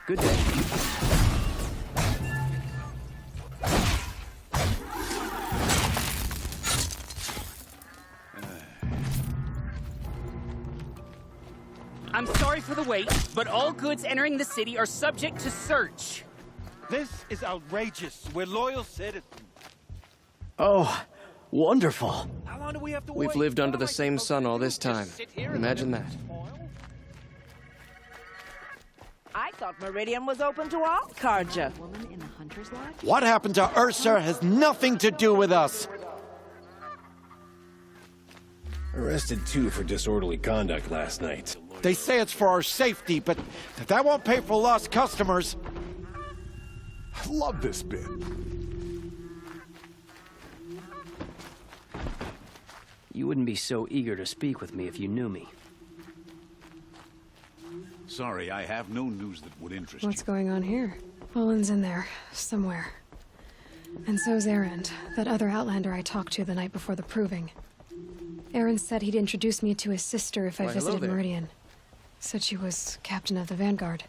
Good day. I'm sorry for the wait, but all goods entering the city are subject to search. This is outrageous. We're loyal citizens. Oh, wonderful. How long do we have to We've wait? lived under the same sun all this time. Imagine that. I thought Meridian was open to all Carja. What happened to Ursa has nothing to do with us. Arrested 2 for disorderly conduct last night. They say it's for our safety, but that won't pay for lost customers. I love this bit. You wouldn't be so eager to speak with me if you knew me. Sorry, I have no news that would interest What's you. going on here? Olin's in there, somewhere. And so's Erend, that other Outlander I talked to the night before the proving. Erend said he'd introduce me to his sister if I Why, hello visited there. Meridian. Said she was captain of the Vanguard.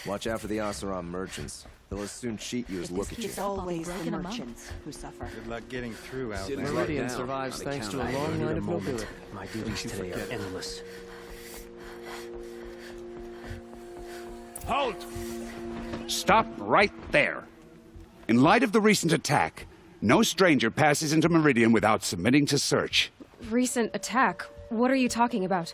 Watch out for the Oseram merchants. They'll as soon cheat you as look at you. It's always the merchants who suffer. Good luck getting through out there. Meridian survives thanks to a long line of nobility. My duties today are endless. Halt! Stop right there. In light of the recent attack, no stranger passes into Meridian without submitting to search. Recent attack? What are you talking about?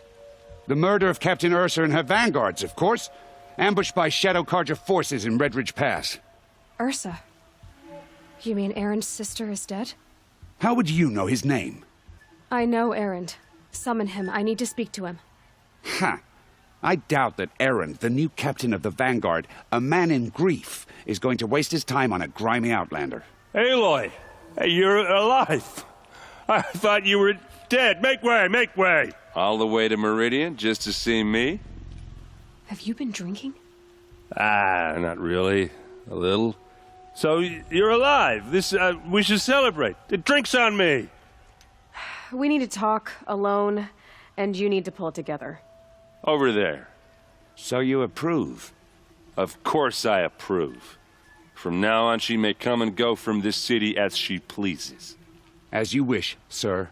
The murder of Captain Ursa and her vanguards, of course. Ambushed by Shadow Carja forces in Redridge Pass. Ursa. You mean Erend's sister is dead? How would you know his name? I know Erend. Summon him. I need to speak to him. Ha! I doubt that Erend, the new captain of the Vanguard, a man in grief, is going to waste his time on a grimy outlander. Aloy, hey, you're alive. I thought you were dead. Make way, make way. All the way to Meridian just to see me? Have you been drinking? Not really. A little. So you're alive. We should celebrate. The drink's on me. We need to talk alone, and you need to pull it together. Over there. So you approve? Of course I approve. From now on, she may come and go from this city as she pleases. As you wish, sir.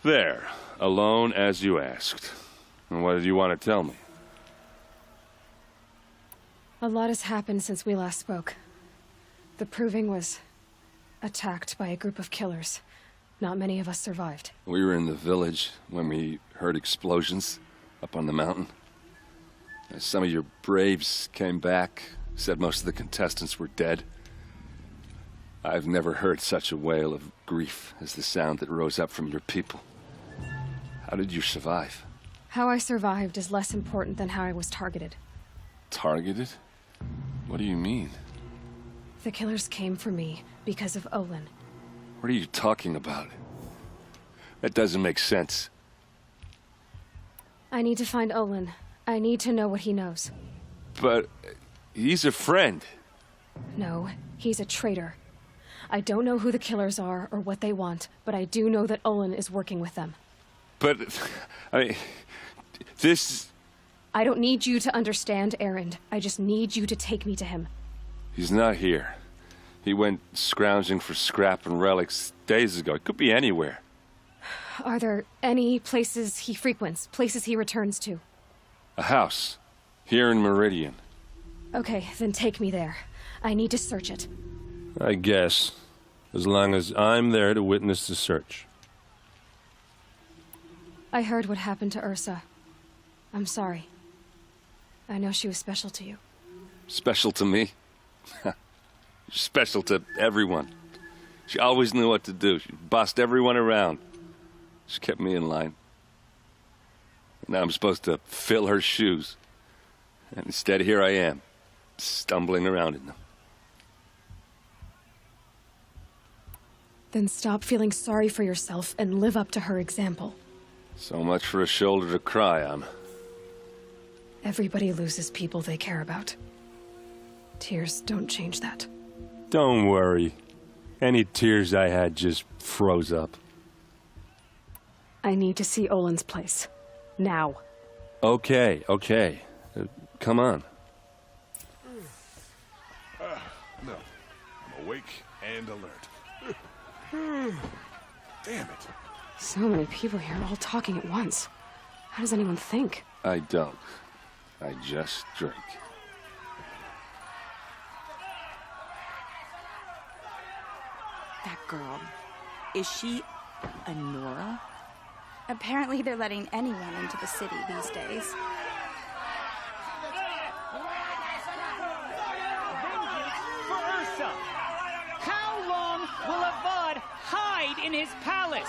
There. Alone as you asked. And what did you want to tell me? A lot has happened since we last spoke. The Proving was attacked by a group of killers. Not many of us survived. We were in the village when we heard explosions up on the mountain. Some of your braves came back, said most of the contestants were dead. I've never heard such a wail of grief as the sound that rose up from your people. How did you survive? How I survived is less important than how I was targeted. Targeted? What do you mean? The killers came for me because of Olin. What are you talking about? That doesn't make sense. I need to find Olin. I need to know what he knows. But he's a friend. No, he's a traitor. I don't know who the killers are or what they want, but I do know that Olin is working with them. But, I mean, this... I don't need you to understand, Erend. I just need you to take me to him. He's not here. He went scrounging for scrap and relics days ago. It could be anywhere. Are there any places he frequents, places he returns to? A house. Here in Meridian. Okay, then take me there. I need to search it. I guess. As long as I'm there to witness the search. I heard what happened to Ursa. I'm sorry. I know she was special to you. Special to me? Special to everyone. She always knew what to do. She bossed everyone around. She kept me in line. Now I'm supposed to fill her shoes. And instead, here I am, stumbling around in them. Then stop feeling sorry for yourself and live up to her example. So much for a shoulder to cry on. Everybody loses people they care about. Tears don't change that. Don't worry. Any tears I had just froze up. I need to see Olin's place. Now. Okay. Come on. No. I'm awake and alert. Damn it. So many people here, all talking at once. How does anyone think? I don't. I just drink. That girl. Is she a Nora? Apparently they're letting anyone into the city these days. For Ursa! How long will Avad hide in his palace?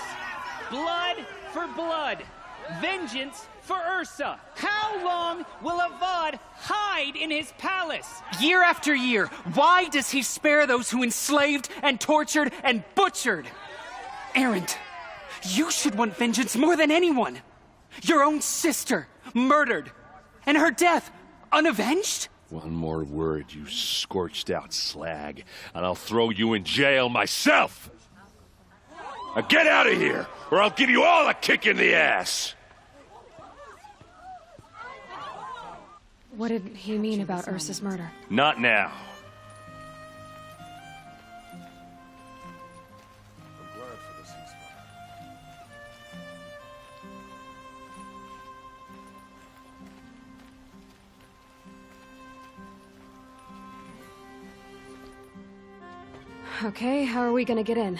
Blood for blood. Vengeance for Ursa. How long will Avad hide in his palace? Year after year, why does he spare those who enslaved and tortured and butchered? Erend, you should want vengeance more than anyone. Your own sister, murdered, and her death, unavenged? One more word, you scorched out slag, and I'll throw you in jail myself! Now get out of here, or I'll give you all a kick in the ass! What did he mean about Ursa's murder? Not now. Okay, how are we gonna get in?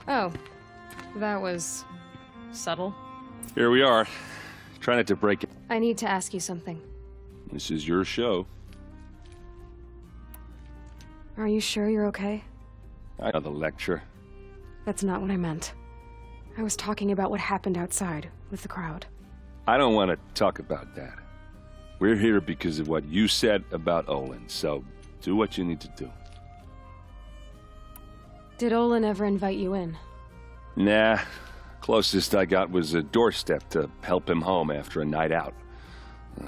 Oh, that was subtle. Here we are. Try not to break it. I need to ask you something. This is your show. Are you sure you're okay? I know the lecture. That's not what I meant. I was talking about what happened outside with the crowd. I don't want to talk about that. We're here because of what you said about Olin, so do what you need to do. Did Olin ever invite you in? Nah. Closest I got was a doorstep to help him home after a night out.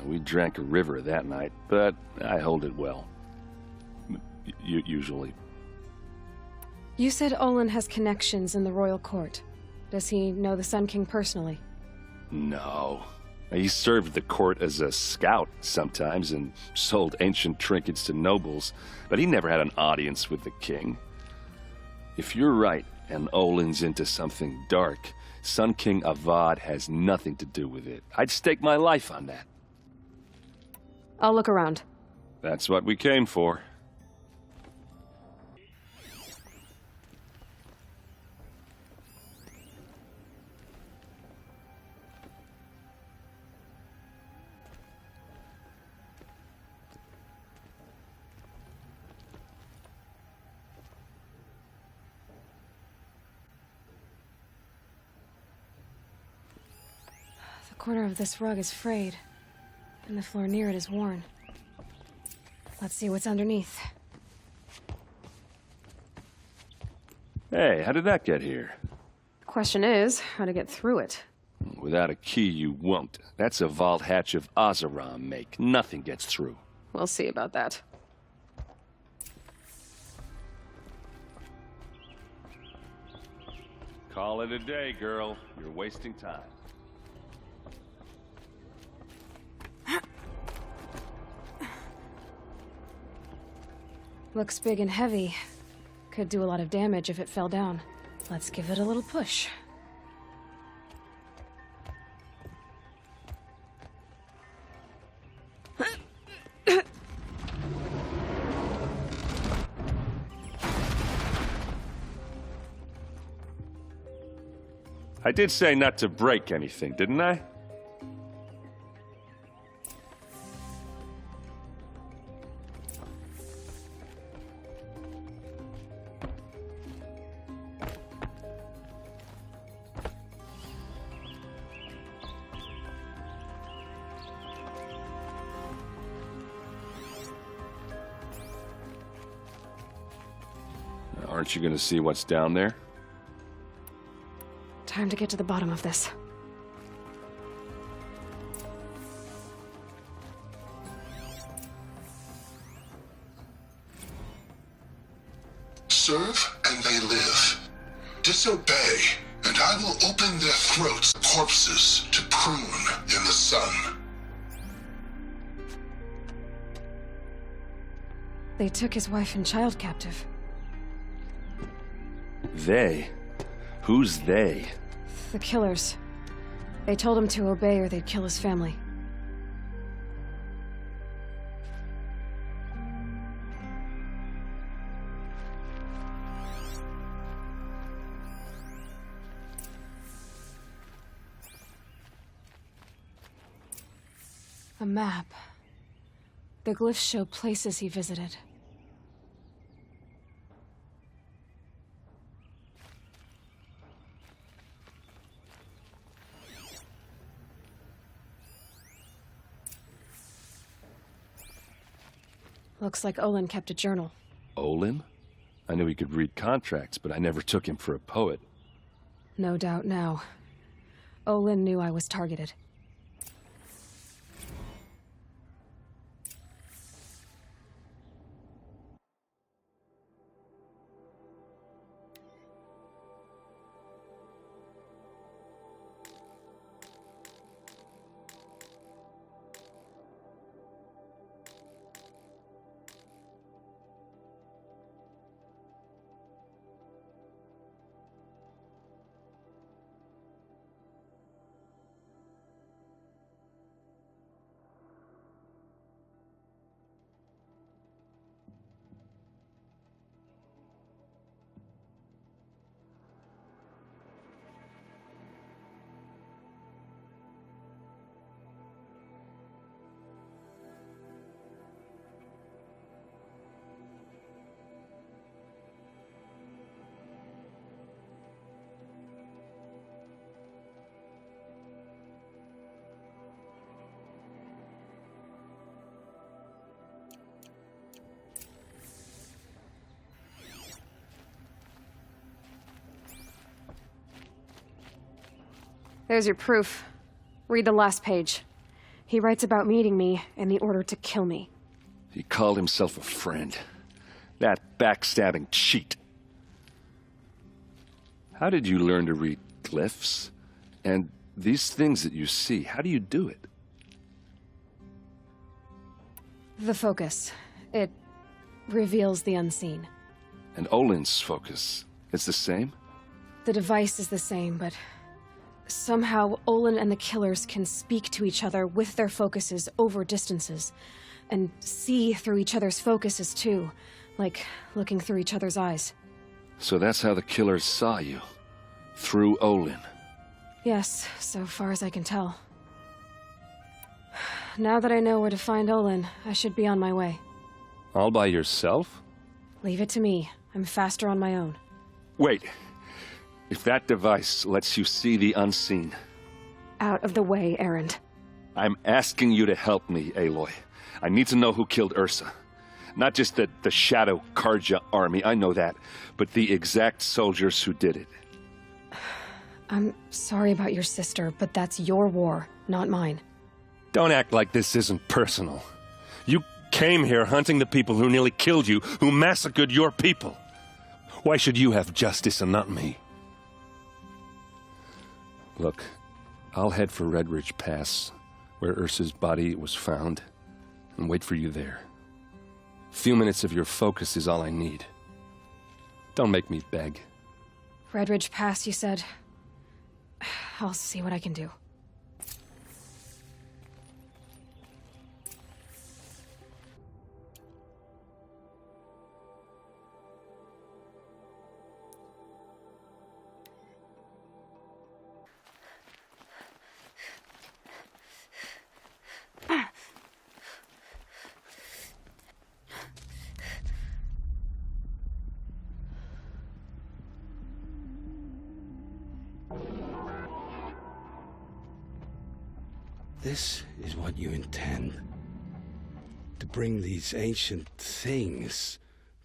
We drank a river that night, but I hold it well. Usually. You said Olin has connections in the royal court. Does he know the Sun King personally? No. He served the court as a scout sometimes and sold ancient trinkets to nobles, but he never had an audience with the king. If you're right, and Olin's into something dark, Sun King Avad has nothing to do with it. I'd stake my life on that. I'll look around. That's what we came for. The corner of this rug is frayed, and the floor near it is worn. Let's see what's underneath. Hey, how did that get here? The question is, how to get through it. Without a key, you won't. That's a vault hatch of Oseram make. Nothing gets through. We'll see about that. Call it a day, girl. You're wasting time. Looks big and heavy. Could do a lot of damage if it fell down. Let's give it a little push. I did say not to break anything, didn't I? Aren't you going to see what's down there? Time to get to the bottom of this. Serve and they live. disobey, and I will open their throats, corpses to prune in the sun. They took his wife and child captive. They? Who's they? The killers. They told him to obey or they'd kill his family. A map. The glyphs show places he visited. Looks like Olin kept a journal. Olin? I knew he could read contracts, but I never took him for a poet. No doubt now. Olin knew I was targeted. There's your proof. Read the last page. He writes about meeting me and the order to kill me. He called himself a friend. That backstabbing cheat. How did you learn to read glyphs? And these things that you see, how do you do it? The focus. It reveals the unseen. And Olin's focus, it's the same? The device is the same, but somehow Olin and the killers can speak to each other with their focuses over distances, and see through each other's focuses too, like looking through each other's eyes. So that's how the killers saw you? Through Olin? Yes, so far as I can tell. Now that I know where to find Olin, I should be on my way. All by yourself? Leave it to me. I'm faster on my own. Wait. If that device lets you see the unseen... Out of the way, Erend. I'm asking you to help me, Aloy. I need to know who killed Ursa. Not just the Shadow Karja army, I know that, but the exact soldiers who did it. I'm sorry about your sister, but that's your war, not mine. Don't act like this isn't personal. You came here hunting the people who nearly killed you, who massacred your people. Why should you have justice and not me? Look, I'll head for Red Ridge Pass, where Ursa's body was found, and wait for you there. A few minutes of your focus is all I need. Don't make me beg. Red Ridge Pass, you said? I'll see what I can do. This is what you intend. To bring these ancient things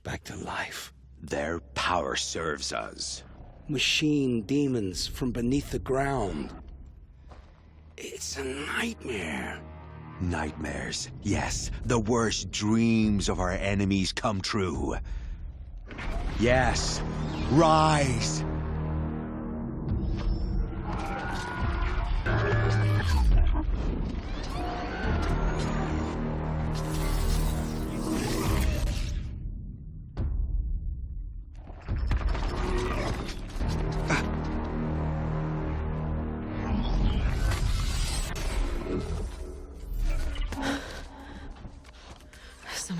back to life. Their power serves us. Machine demons from beneath the ground. It's a nightmare. Nightmares. Yes, the worst dreams of our enemies come true. Yes, rise.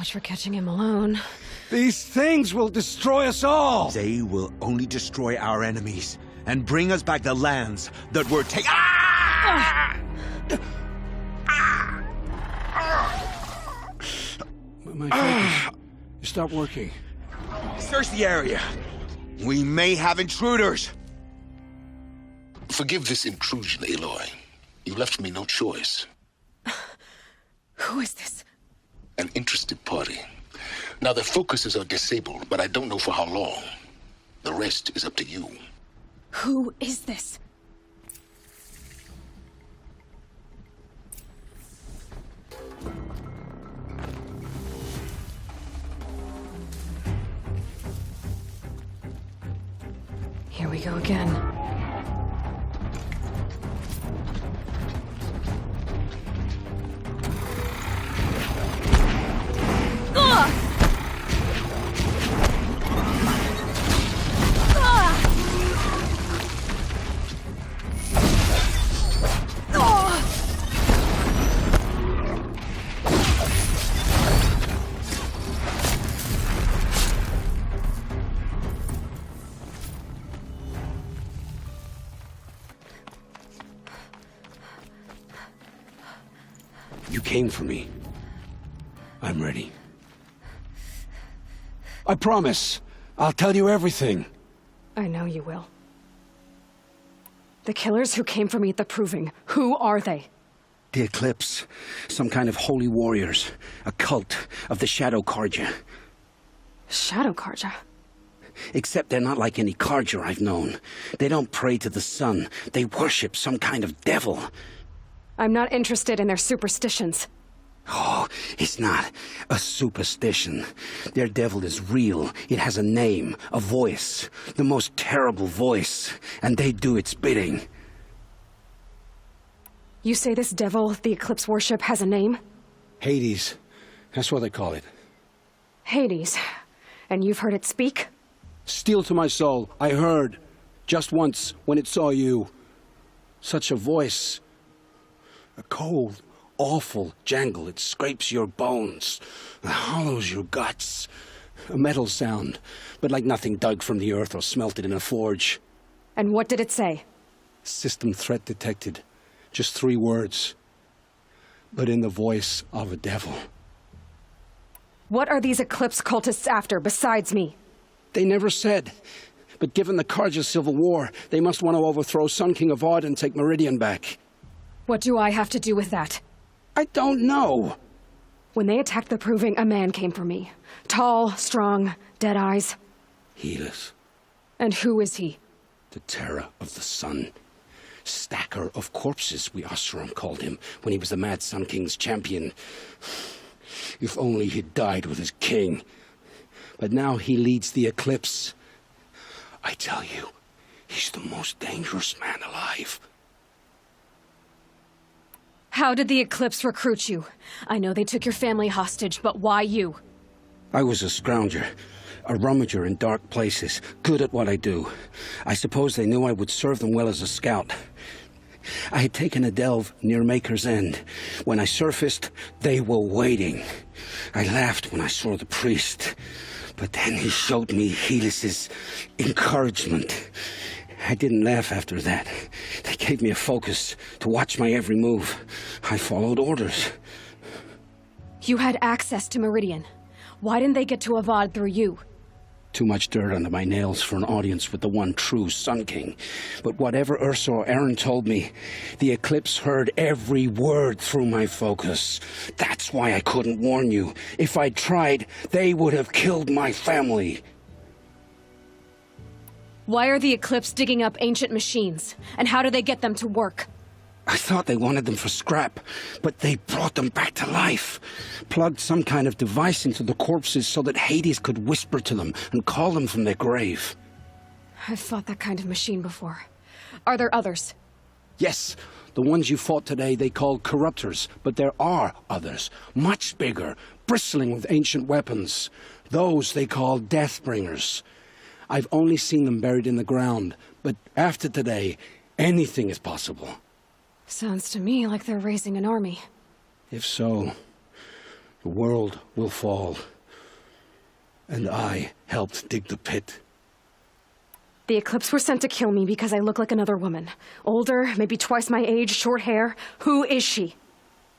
much for catching him alone. These things will destroy us all! They will only destroy our enemies and bring us back the lands that were taken. My focus. You stopped working. Search the area. We may have intruders. Forgive this intrusion, Aloy. You left me no choice. Who is this? An interested party. Now, their focuses are disabled, but I don't know for how long. The rest is up to you. Who is this? Here we go again. You came for me. I'm ready. I promise. I'll tell you everything. I know you will. The killers who came for me at the Proving, who are they? The Eclipse. Some kind of holy warriors. A cult of the Shadow Carja. Shadow Carja? Except they're not like any Carja I've known. They don't pray to the sun. They worship some kind of devil. I'm not interested in their superstitions. Oh, it's not a superstition. Their devil is real. It has a name, a voice, the most terrible voice, and they do its bidding. You say this devil the Eclipse worship has a name? Hades. That's what they call it. Hades. And you've heard it speak? Steel to my soul. I heard. Just once, when it saw you. Such a voice. A cold, awful jangle. It scrapes your bones, hollows your guts. A metal sound, but like nothing dug from the earth or smelted in a forge. And what did it say? System threat detected. Just 3 words. But in the voice of a devil. What are these Eclipse cultists after, besides me? They never said. But given the Carja civil war, they must want to overthrow Sun King Avad and take Meridian back. What do I have to do with that? I don't know. When they attacked the Proving, a man came for me. Tall, strong, dead eyes. Helis. And who is he? The terror of the sun. Stacker of corpses, we Oseram called him, when he was the Mad Sun King's champion. If only he'd died with his king. But now he leads the Eclipse. I tell you, he's the most dangerous man alive. How did the Eclipse recruit you? I know they took your family hostage, but why you? I was a scrounger, a rummager in dark places, good at what I do. I suppose they knew I would serve them well as a scout. I had taken a delve near Maker's End. When I surfaced, they were waiting. I laughed when I saw the priest, but then he showed me Helis's encouragement. I didn't laugh after that. They gave me a focus to watch my every move. I followed orders. You had access to Meridian. Why didn't they get to Avad through you? Too much dirt under my nails for an audience with the one true Sun King. But whatever Ursa or Aaron told me, the Eclipse heard every word through my focus. That's why I couldn't warn you. If I'd tried, they would have killed my family. Why are the Eclipse digging up ancient machines? And how do they get them to work? I thought they wanted them for scrap, but they brought them back to life. Plugged some kind of device into the corpses so that Hades could whisper to them and call them from their grave. I've fought that kind of machine before. Are there others? Yes, the ones you fought today they called corruptors, but there are others, much bigger, bristling with ancient weapons. Those they call Deathbringers. I've only seen them buried in the ground, but after today, anything is possible. Sounds to me like they're raising an army. If so, The world will fall. And I helped dig the pit. The Eclipse were sent to kill me because I look like another woman. Older, maybe twice my age, short hair. Who is she?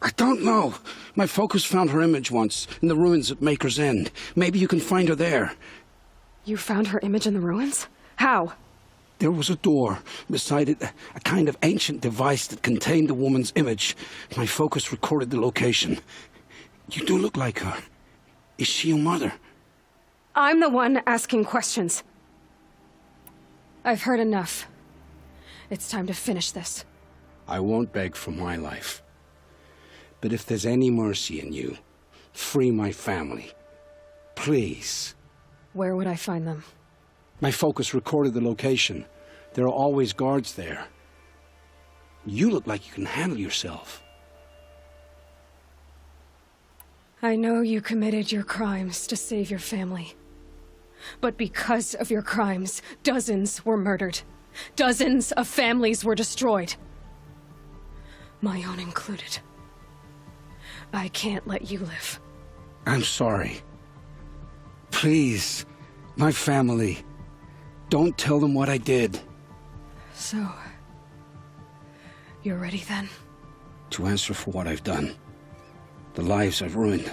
I don't know. My focus found her image once, in the ruins at Maker's End. Maybe you can find her there. You found her image in the ruins? How? There was a door. Beside it, a kind of ancient device that contained the woman's image. My focus recorded the location. You do look like her. Is she your mother? I'm the one asking questions. I've heard enough. It's time to finish this. I won't beg for my life. But if there's any mercy in you, free my family. Please. Where would I find them? My focus recorded the location. There are always guards there. You look like you can handle yourself. I know you committed your crimes to save your family. But because of your crimes, dozens were murdered. Dozens of families were destroyed. My own included. I can't let you live. I'm sorry. Please, my family. Don't tell them what I did. So, you're ready then? To answer for what I've done. The lives I've ruined.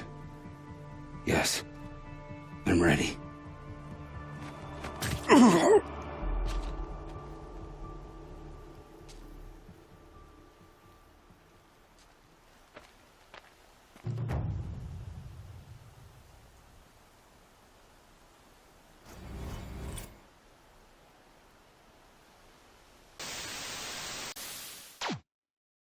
Yes, I'm ready.